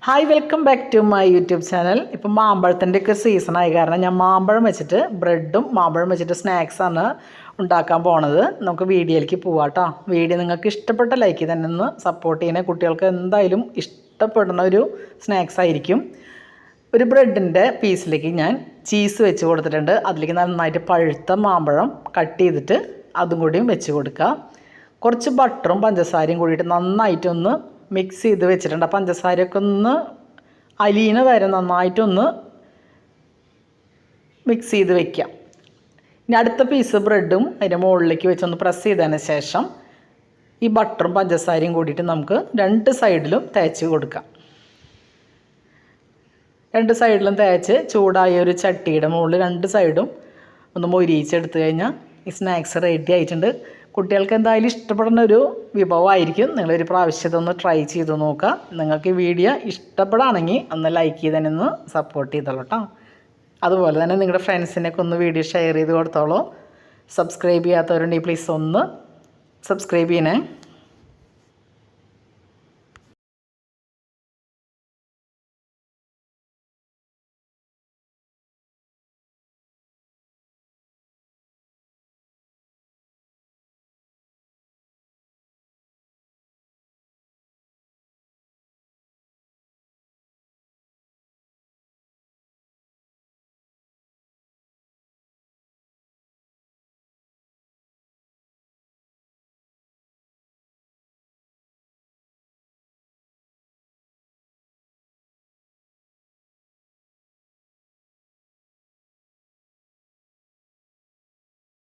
Hi welcome back to my YouTube channel. ഇപ്പം മാമ്പഴത്തിൻ്റെയൊക്കെ സീസണായി കാരണം ഞാൻ മാമ്പഴം വെച്ചിട്ട് ബ്രെഡും മാമ്പഴം വെച്ചിട്ട് സ്നാക്സാണ് ഉണ്ടാക്കാൻ പോണത്. നമുക്ക് വീഡിയോയിലേക്ക് പോവാം കേട്ടോ. വീഡിയോ നിങ്ങൾക്ക് ഇഷ്ടപ്പെട്ട ലൈക്ക് തന്നെ ഒന്ന് സപ്പോർട്ട് ചെയ്യണേ. കുട്ടികൾക്ക് എന്തായാലും ഇഷ്ടപ്പെടുന്ന ഒരു സ്നാക്സ് ആയിരിക്കും. ഒരു ബ്രെഡിൻ്റെ പീസിലേക്ക് ഞാൻ ചീസ് വെച്ച് കൊടുത്തിട്ടുണ്ട്. അതിലേക്ക് നന്നായിട്ട് പഴുത്ത മാമ്പഴം കട്ട് ചെയ്തിട്ട് അതും കൂടിയും വെച്ച് കൊടുക്കുക. കുറച്ച് ബട്ടറും പഞ്ചസാരയും കൂടിയിട്ട് നന്നായിട്ടൊന്ന് മിക്സ് ചെയ്ത് വെച്ചിട്ടുണ്ട്. പഞ്ചസാരയൊക്കെ ഒന്ന് അലിയണ വരെ നന്നായിട്ടൊന്ന് മിക്സ് ചെയ്ത് വെക്കാം. ഇനി അടുത്ത പീസ് ബ്രെഡും അതിൻ്റെ മുകളിലേക്ക് വെച്ചൊന്ന് പ്രസ് ചെയ്തതിന് ശേഷം ഈ ബട്ടറും പഞ്ചസാരയും കൂടിയിട്ട് നമുക്ക് രണ്ട് സൈഡിലും തേച്ച് കൊടുക്കാം. രണ്ട് സൈഡിലും തേച്ച് ചൂടായ ഒരു ചട്ടിയുടെ മുകളിൽ രണ്ട് സൈഡും ഒന്ന് മൊരിയിച്ചെടുത്ത് കഴിഞ്ഞാൽ ഈ സ്നാക്സ് റെഡി ആയിട്ടുണ്ട്. കുട്ടികൾക്ക് എന്തായാലും ഇഷ്ടപ്പെടുന്ന ഒരു വിഭവമായിരിക്കും. നിങ്ങളൊരു പ്രാവശ്യം ഒന്ന് ട്രൈ ചെയ്ത് നോക്കുക. നിങ്ങൾക്ക് ഈ വീഡിയോ ഇഷ്ടപ്പെടുകയാണെങ്കിൽ ഒന്ന് ലൈക്ക് ചെയ്ത് തന്നെ ഒന്ന് സപ്പോർട്ട് ചെയ്തോളൂ കേട്ടോ. അതുപോലെ തന്നെ നിങ്ങളുടെ ഫ്രണ്ട്സിനൊക്കെ ഒന്ന് വീഡിയോ ഷെയർ ചെയ്ത് കൊടുത്തോളൂ. സബ്സ്ക്രൈബ് ചെയ്യാത്തവരുണ്ടെങ്കിൽ പ്ലീസ് ഒന്ന് സബ്സ്ക്രൈബ് ചെയ്യണേ.